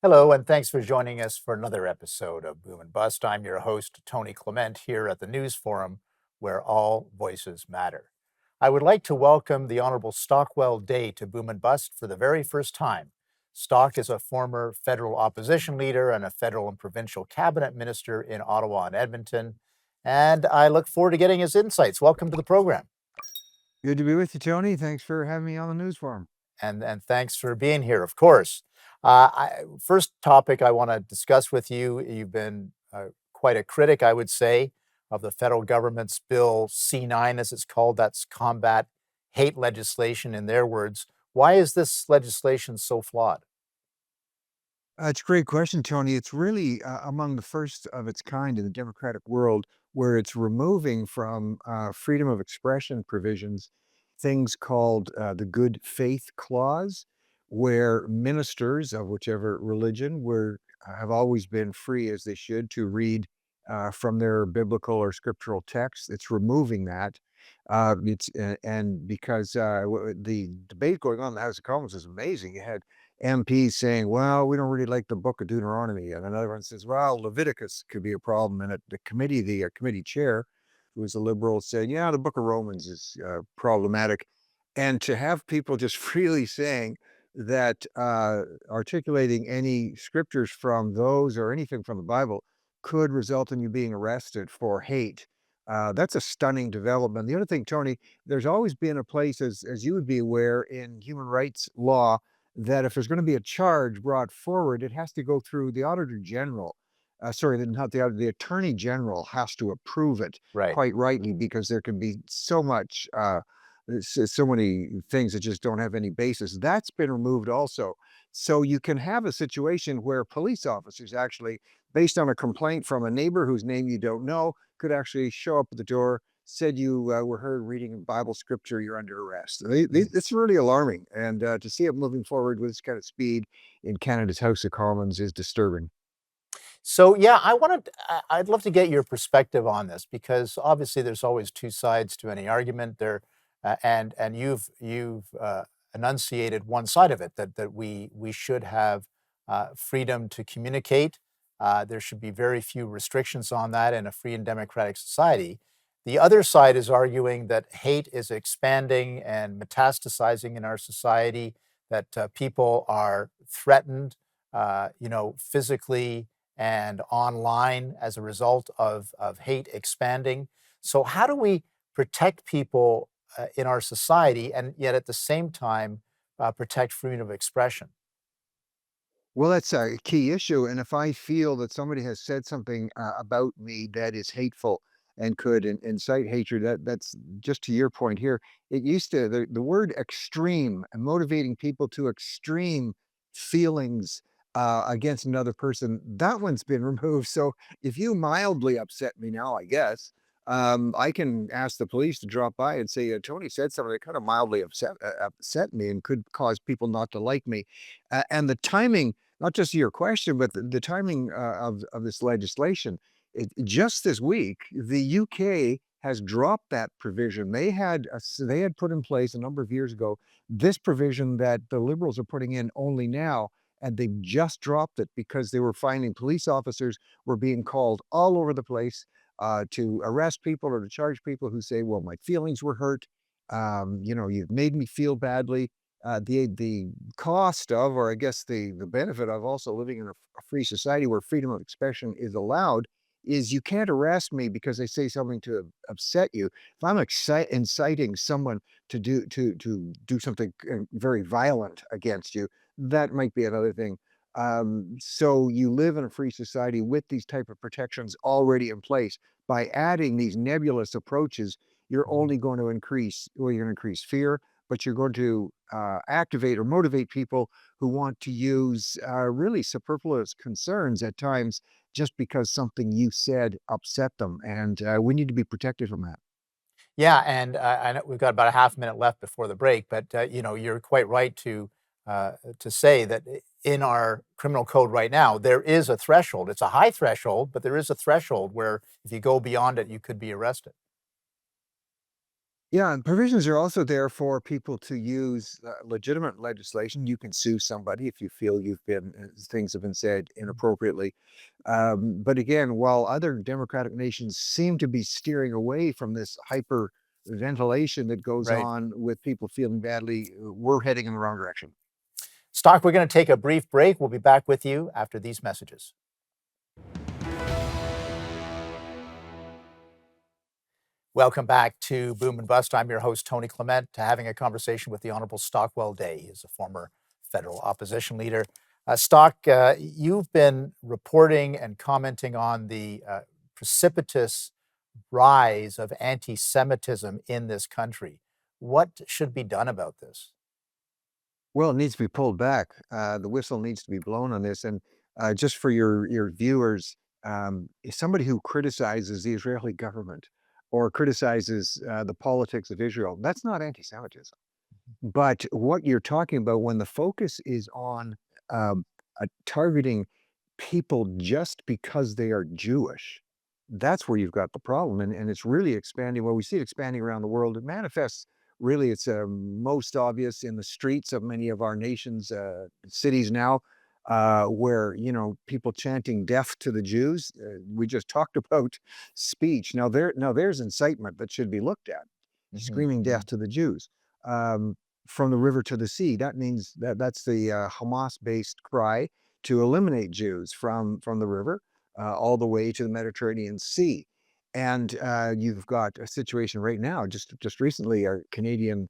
Hello, and thanks for joining us for another episode of Boom and Bust. I'm your host, Tony Clement, here at the News Forum, where all voices matter. I would like to welcome the Honorable Stockwell Day to Boom and Bust for the very first time. Stock is a former federal opposition leader and a federal and provincial cabinet minister in Ottawa and Edmonton, and I look forward to getting his insights. Welcome to the program. Good to be with you, Tony. Thanks for having me on the news forum. And thanks for being here, of course. First topic I want to discuss with you. You've been quite a critic, I would say, of the federal government's Bill C9, as it's called. That's combat hate legislation, in their words. Why is this legislation so flawed? It's a great question, Tony. It's really among the first of its kind in the democratic world, where it's removing from freedom of expression provisions things called the good faith clause, where ministers of whichever religion have always been free, as they should, to read from their biblical or scriptural text. It's removing that. And because the debate going on in the House of Commons is amazing. You had MPs saying, well, we don't really like the book of Deuteronomy. And another one says, well, Leviticus could be a problem. And at the committee chair, who was a liberal, said, yeah, the book of Romans is problematic. And to have people just freely saying that articulating any scriptures from those or anything from the Bible could result in you being arrested for hate. That's a stunning development. The other thing, Tony, there's always been a place, as you would be aware, in human rights law, that if there's going to be a charge brought forward, it has to go through the Auditor General. Sorry, not the Auditor, the Attorney General has to approve it, Right. quite rightly, because there can be so much, so many things that just don't have any basis. That's been removed also. So you can have a situation where police officers actually, based on a complaint from a neighbor whose name you don't know, could actually show up at the door, said you were heard reading Bible scripture, you're under arrest. It's really alarming. And to see it moving forward with this kind of speed in Canada's House of Commons is disturbing. So yeah, I'd love to get your perspective on this because obviously there's always two sides to any argument there, and you've enunciated one side of it that we should have freedom to communicate. There should be very few restrictions on that in a free and democratic society. The other side is arguing that hate is expanding and metastasizing in our society, that people are threatened, physically and online as a result of hate expanding. So, how do we protect people in our society and yet at the same time protect freedom of expression? Well, that's a key issue. And if I feel that somebody has said something about me that is hateful and could incite hatred, that's just to your point here. It used to, the word extreme and motivating people to extreme feelings against another person, that one's been removed. So if you mildly upset me now, I guess, I can ask the police to drop by and say, Tony said something that kind of mildly upset me and could cause people not to like me. And the timing, not just your question, but the timing of this legislation. Just this week, the UK has dropped that provision. They had put in place a number of years ago this provision that the Liberals are putting in only now, and they've just dropped it because they were finding police officers were being called all over the place to arrest people or to charge people who say, "Well, my feelings were hurt. You've made me feel badly." The cost of, or I guess the benefit of also living in a free society where freedom of expression is allowed is you can't arrest me because they say something to upset you. If I'm inciting someone to do something very violent against you, that might be another thing. So you live in a free society with these type of protections already in place. By adding these nebulous approaches, you're only going to increase, well, you're going to increase fear, but you're going to activate or motivate people who want to use really superfluous concerns at times just because something you said upset them. And we need to be protected from that. Yeah, and I know we've got about a half minute left before the break, but you're quite right to say that in our criminal code right now there is a threshold. It's a high threshold, but there is a threshold where if you go beyond it, you could be arrested. Yeah, and provisions are also there for people to use legitimate legislation. You can sue somebody if you feel things have been said inappropriately. But again, while other democratic nations seem to be steering away from this hyper ventilation that goes Right. on with people feeling badly, we're heading in the wrong direction. Stock, we're going to take a brief break. We'll be back with you after these messages. Welcome back to Boom and Bust. I'm your host, Tony Clement, having a conversation with the Honorable Stockwell Day. He is a former federal opposition leader. You've been reporting and commenting on the precipitous rise of anti Semitism in this country. What should be done about this? Well, it needs to be pulled back. The whistle needs to be blown on this. And just for your viewers, somebody who criticizes the Israeli government or criticizes the politics of Israel, that's not anti-Semitism. But what you're talking about when the focus is on targeting people just because they are Jewish, that's where you've got the problem. And it's really expanding. Well, we see it expanding around the world. It manifests really, it's most obvious in the streets of many of our nation's cities now, where, people chanting death to the Jews. We just talked about speech. Now there's incitement that should be looked at, Mhm, screaming death mhm. to the Jews. Um, from the river to the sea, that means that's the Hamas-based cry to eliminate Jews from the river all the way to the Mediterranean Sea. And you've got a situation right now. Just recently, our Canadian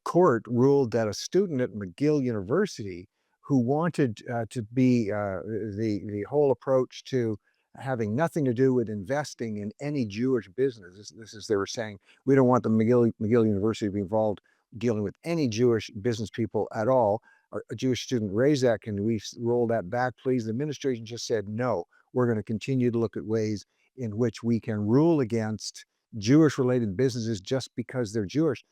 court ruled that a student at McGill University who wanted to be the whole approach to having nothing to do with investing in any Jewish business. This is they were saying we don't want the McGill University to be involved dealing with any Jewish business people at all. A Jewish student raised that. Can we roll that back, please? The administration just said no. We're going to continue to look at ways in which we can rule against Jewish related businesses just because they're Jewish.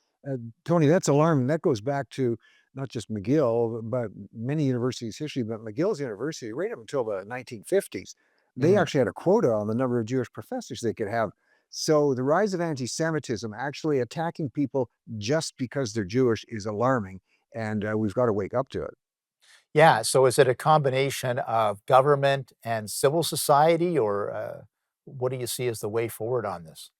Tony, that's alarming. That goes back to not just McGill, but many universities' history. But McGill's university, right up until the 1950s, they Mhm. actually had a quota on the number of Jewish professors they could have. So the rise of anti Semitism, actually attacking people just because they're Jewish, is alarming. And we've got to wake up to it. Yeah, so is it a combination of government and civil society, or what do you see as the way forward on this?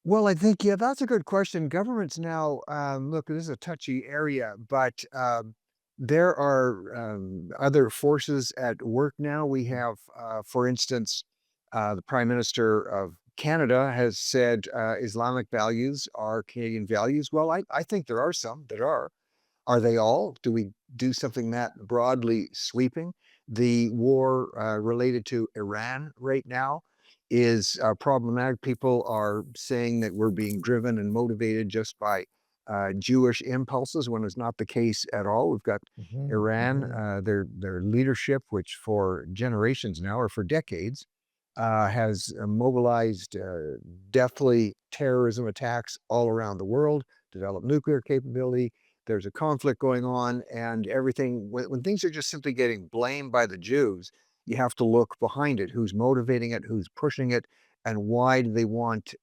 Well, I think, yeah, that's a good question. Governments now, look, this is a touchy area, but there are other forces at work now. We have, for instance, the Prime Minister of Canada has said Islamic values are Canadian values. Well, I think there are some that are. Are they all? Do we do something that broadly sweeping? The war related to Iran right now is problematic. People are saying that we're being driven and motivated just by Jewish impulses when it's not the case at all. We've got Mhm, Iran, mhm. their leadership, which for generations now or for decades has mobilized deathly terrorism attacks all around the world, developed nuclear capability. There's a conflict going on, and everything, when things are just simply getting blamed by the Jews, you have to look behind it. Who's motivating it? Who's pushing it? And why do they want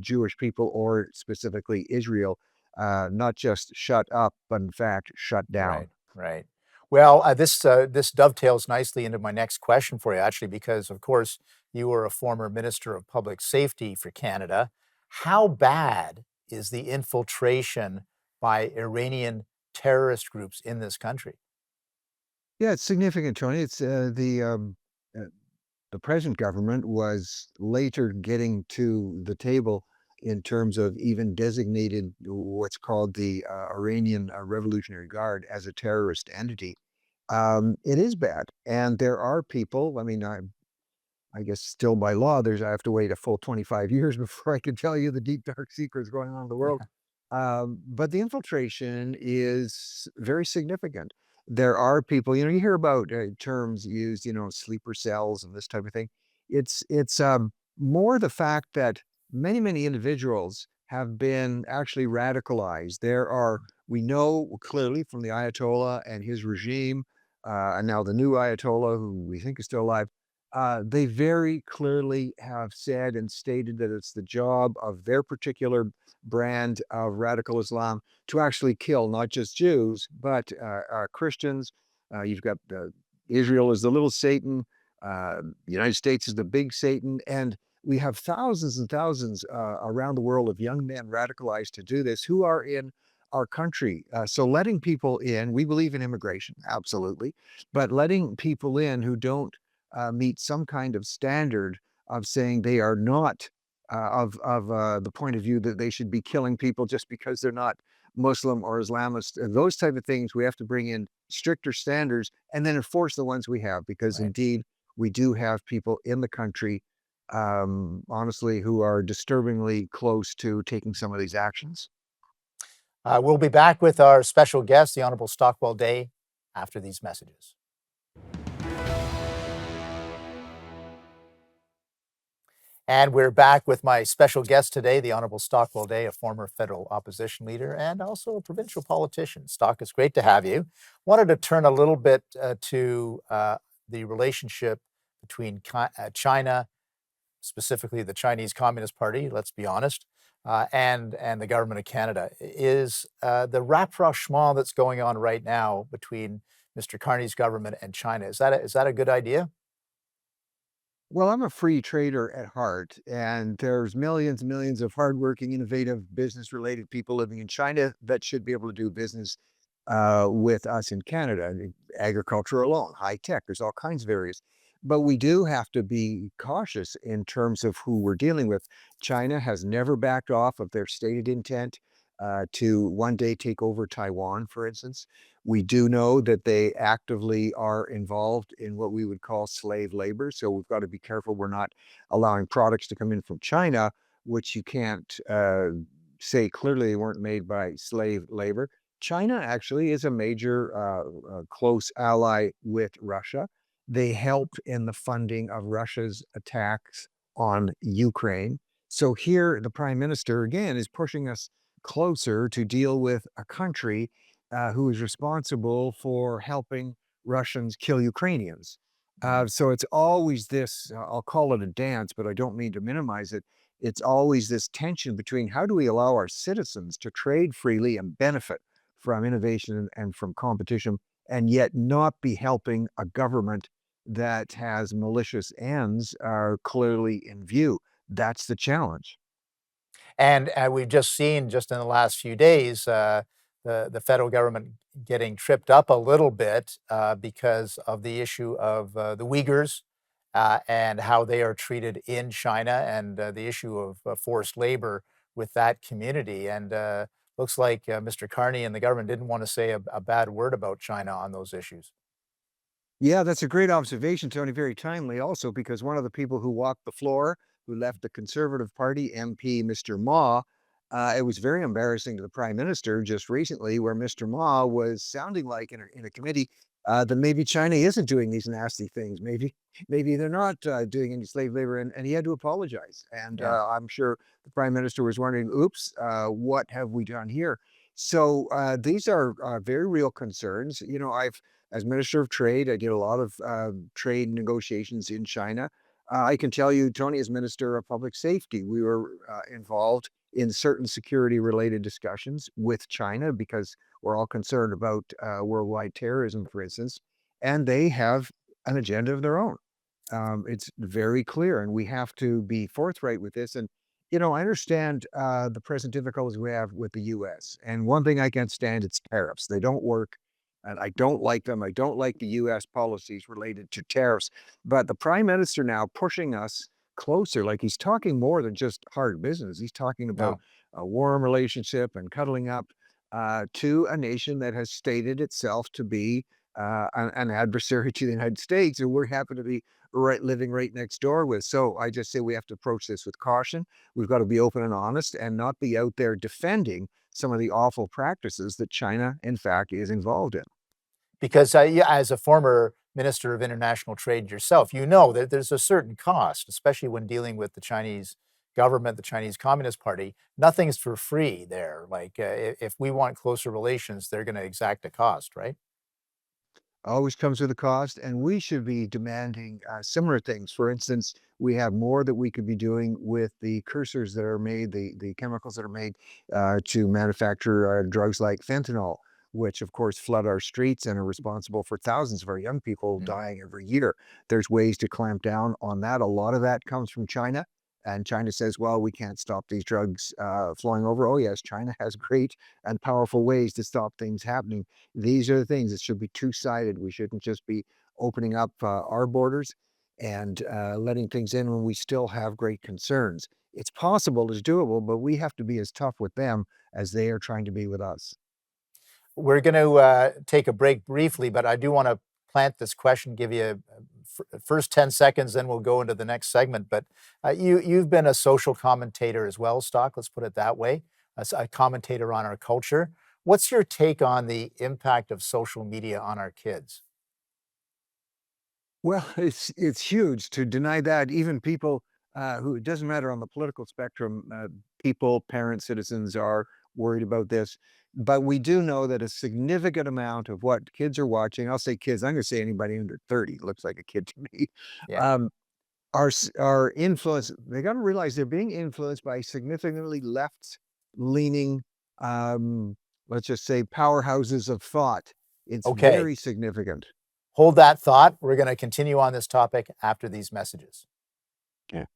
Jewish people, or specifically Israel, not just shut up, but in fact shut down? Right, right. Well, this dovetails nicely into my next question for you, actually, because of course you were a former Minister of Public Safety for Canada. How bad is the infiltration by Iranian terrorist groups in this country? Yeah, it's significant, Tony. It's uh, the present government was later getting to the table in terms of even designated what's called the Iranian Revolutionary Guard as a terrorist entity. It is bad, and there are people. I mean, I guess still by law, I have to wait a full 25 years before I can tell you the deep, dark secrets going on in the world. Yeah. But the infiltration is very significant. There are people, you hear about terms used, sleeper cells and this type of thing. It's more the fact that many individuals have been actually radicalized. We know clearly from the Ayatollah and his regime, and now the new Ayatollah, who we think is still alive, They very clearly have said and stated that it's the job of their particular brand of radical Islam to actually kill not just Jews, but Christians. You've got Israel is the little Satan, the United States is the big Satan, and we have thousands and thousands around the world of young men radicalized to do this who are in our country. So letting people in, we believe in immigration, absolutely, but letting people in who don't meet some kind of standard of saying they are not of the point of view that they should be killing people just because they're not Muslim or Islamist. Those type of things, we have to bring in stricter standards and then enforce the ones we have, because Right. indeed we do have people in the country, honestly, who are disturbingly close to taking some of these actions. We'll be back with our special guest, the Honorable Stockwell Day, after these messages. And we're back with my special guest today, the Honorable Stockwell Day, a former federal opposition leader and also a provincial politician. Stock, it's great to have you. Wanted to turn a little bit to the relationship between China, specifically the Chinese Communist Party, let's be honest, and the government of Canada. Is the rapprochement that's going on right now between Mr. Carney's government and China, is that a good idea? Well, I'm a free trader at heart, and there's millions and millions of hardworking, innovative, business-related people living in China that should be able to do business with us in Canada. I mean, agriculture alone, high tech, there's all kinds of areas. But we do have to be cautious in terms of who we're dealing with. China has never backed off of their stated intent to one day take over Taiwan, for instance. We do know that they actively are involved in what we would call slave labor. So we've got to be careful we're not allowing products to come in from China, which you can't say clearly they weren't made by slave labor. China actually is a major close ally with Russia. They helped in the funding of Russia's attacks on Ukraine. So here, the prime minister again is pushing us closer to deal with a country who is responsible for helping Russians kill Ukrainians. Mm. So it's always this, I'll call it a dance, but I don't mean to minimize it. It's always this tension between how do we allow our citizens to trade freely and benefit from innovation and from competition, and yet not be helping a government that has malicious ends are clearly in view. That's the challenge. And we've just seen just in the last few days the federal government getting tripped up a little bit because of the issue of the Uyghurs and how they are treated in China and the issue of forced labor with that community. And looks like Mr. Carney and the government didn't want to say a bad word about China on those issues. Yeah, that's a great observation, Tony. Very timely also, because one of the people who walked the floor, who left the Conservative Party, MP Mr. Ma, it was very embarrassing to the Prime Minister just recently, where Mr. Ma was sounding like in a committee that maybe China isn't doing these nasty things. Maybe they're not doing any slave labor, and he had to apologize. And Yeah. I'm sure the Prime Minister was wondering, "Oops, what have we done here?" So these are very real concerns. You know, I've as Minister of Trade, I did a lot of trade negotiations in China. I can tell you, Tony, as Minister of Public Safety, we were involved in certain security related discussions with China because we're all concerned about worldwide terrorism, for instance, and they have an agenda of their own. It's very clear, and we have to be forthright with this. And, you know, I understand the present difficulties we have with the US. And one thing I can't stand, it's tariffs. They don't work and I don't like them. I don't like the US policies related to tariffs. But the prime minister now pushing us closer, like he's talking more than just hard business. He's talking about No. a warm relationship and cuddling up to a nation that has stated itself to be an adversary to the United States, and we're happy to be living right next door with. So I just say we have to approach this with caution. We've got to be open and honest and not be out there defending some of the awful practices that China, in fact, is involved in. Because, yeah, as a former Minister of International Trade yourself, you know that there's a certain cost, especially when dealing with the Chinese government, the Chinese Communist Party. Nothing's for free there. Like, if we want closer relations, they're gonna exact a cost, right? always comes with a cost, and we should be demanding similar things. For instance, we have more that we could be doing with the cursors that are made, the chemicals that are made to manufacture drugs like fentanyl, which of course flood our streets and are responsible for thousands of our young people Mm. dying every year. There's ways to clamp down on that. A lot of that comes from China. And China says, well, we can't stop these drugs flowing over. Oh, yes, China has great and powerful ways to stop things happening. These are the things that should be two-sided. We shouldn't just be opening up our borders and letting things in when we still have great concerns. It's possible, it's doable, but we have to be as tough with them as they are trying to be with us. We're going to take a break briefly, but I do want to plant this question, give you first 10 seconds, then we'll go into the next segment. But you've been a social commentator as well, Stock, let's put it that way, a commentator on our culture. What's your take on the impact of social media on our kids? Well, it's huge to deny that. Even people who it doesn't matter on the political spectrum, people, parents, citizens are worried about this. But we do know that a significant amount of what kids are watching, I'll say kids, I'm going to say anybody under 30 looks like a kid to me, Yeah. um, are influenced. They got to realize they're being influenced by significantly left leaning, um, let's just say, powerhouses of thought. It's Okay. very significant. Hold that thought. We're going to continue on this topic after these messages. Yeah.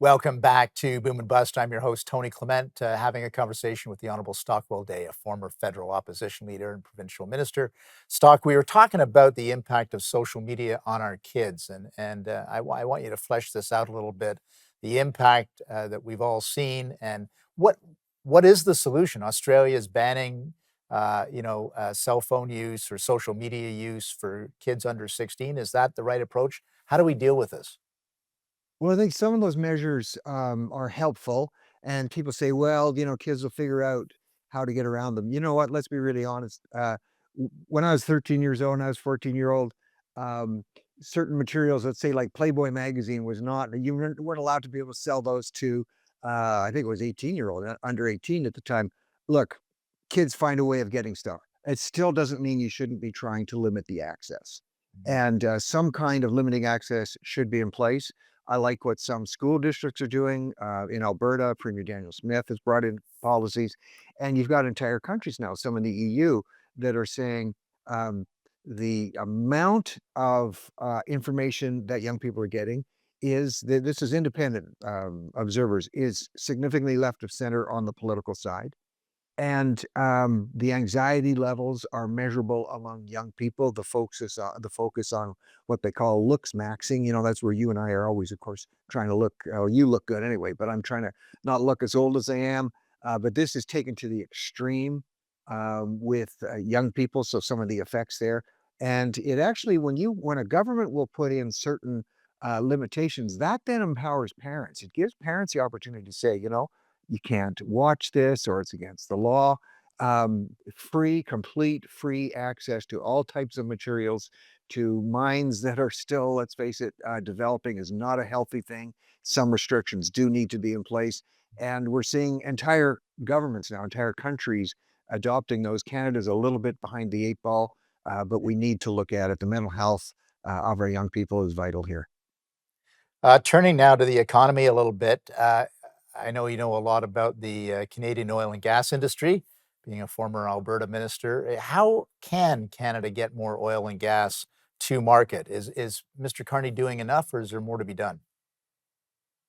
Welcome back to Boom and Bust. I'm your host, Tony Clement, having a conversation with the Honorable Stockwell Day, a former federal opposition leader and provincial minister. Stock, we were talking about the impact of social media on our kids, and I want you to flesh this out a little bit. The impact that we've all seen, and what what is the solution? Australia is banning, cell phone use or social media use for kids under 16. Is that the right approach? How do we deal with this? Well, I think some of those measures are helpful, and people say, "Well, kids will figure out how to get around them." You know what? Let's be really honest. When I was 13 years old and I was 14-year-old, um, certain materials, let's say like Playboy magazine, was not you weren't allowed to be able to sell those to. I think it was 18-year-old, under 18 at the time. Look, kids find a way of getting stuff. It still doesn't mean you shouldn't be trying to limit the access, and some kind of limiting access should be in place. I like what some school districts are doing in Alberta. Premier Daniel Smith has brought in policies, and you've got entire countries now, some in the EU, that are saying um, the amount of information that young people are getting is that this is independent observers is significantly left of center on the political side. And the anxiety levels are measurable among young people. The focus on what they call looks maxing. That's where you and I are always, of course, trying to look. Oh, you look good anyway, but I'm trying to not look as old as I am. But this is taken to the extreme with young people. So some of the effects there, and it actually, when a government will put in certain limitations, that then empowers parents. It gives parents the opportunity to say, you can't watch this or it's against the law. Complete free access to all types of materials, to minds that are still, let's face it, developing is not a healthy thing. Some restrictions do need to be in place. And we're seeing entire governments now, entire countries adopting those. Canada's a little bit behind the eight ball, but we need to look at it. The mental health of our young people is vital here. Turning now to the economy a little bit. I know you know a lot about the Canadian oil and gas industry, being a former Alberta minister. How can Canada get more oil and gas to market? Is Mr. Carney doing enough, or is there more to be done?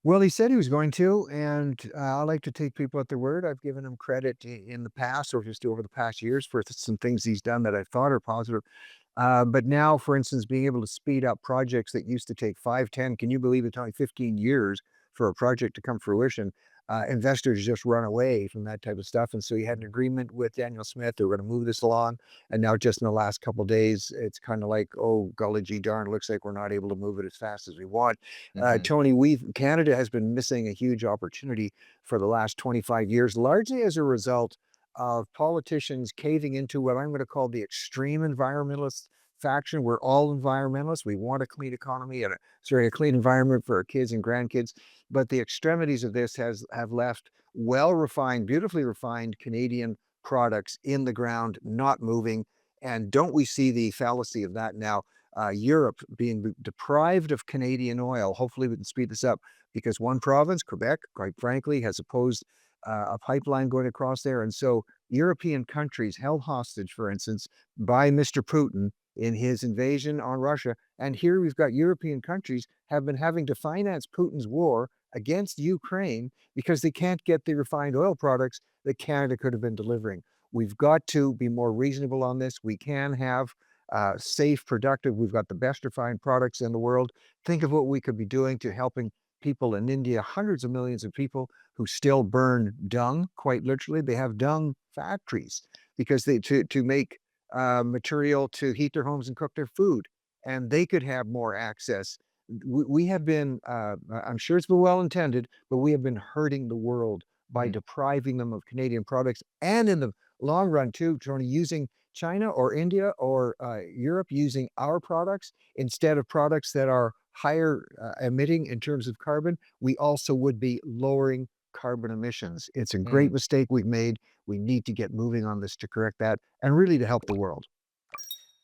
Well, he said he was going to, and I like to take people at their word. I've given him credit in the past, or just over the past years, for some things he's done that I thought are positive. But now, for instance, being able to speed up projects that used to take 5, 10, can you believe it's only 15 years for a project to come fruition? Investors just run away from that type of stuff. And so he had an agreement with Daniel Smith. They were going to move this along. And now, just in the last couple of days, it's kind of like, oh, golly gee darn, looks like we're not able to move it as fast as we want. Mhm. Tony, Canada has been missing a huge opportunity for the last 25 years, largely as a result of politicians caving into what I'm going to call the extreme environmentalist faction. We're all environmentalists. We want a clean economy and a clean environment for our kids and grandkids. But the extremities of this have left well refined, beautifully refined Canadian products in the ground, not moving. And don't we see the fallacy of that now? Europe being deprived of Canadian oil. Hopefully, we can speed this up because one province, Quebec, quite frankly, has opposed a pipeline going across there. And so, European countries held hostage, for instance, by Mr. Putin in his invasion on Russia. And here we've got European countries have been having to finance Putin's war against Ukraine because they can't get the refined oil products that Canada could have been delivering. We've got to be more reasonable on this. We can have safe, productive. We've got the best refined products in the world. Think of what we could be doing to helping people in India, hundreds of millions of people who still burn dung, quite literally. They have dung factories because they to make material to heat their homes and cook their food, and they could have more access. We have been, I'm sure it's been well intended, but we have been hurting the world by Mm. depriving them of Canadian products, and in the long run too, Tony, using China or India or Europe using our products instead of products that are higher emitting in terms of carbon, we also would be lowering carbon emissions. It's a great Mm. mistake we've made. We need to get moving on this to correct that and really to help the world.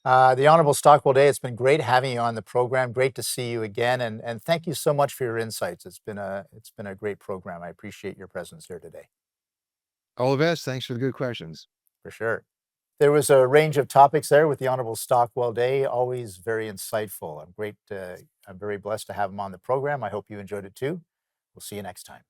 The Honorable Stockwell Day, it's been great having you on the program. Great to see you again, and thank you so much for your insights. It's been a great program. I appreciate your presence here today, All the best. Thanks for the good questions. for sure. There was a range of topics there with the Honorable Stockwell Day. Always very insightful. I'm very blessed to have him on the program. I hope you enjoyed it too. We'll see you next time.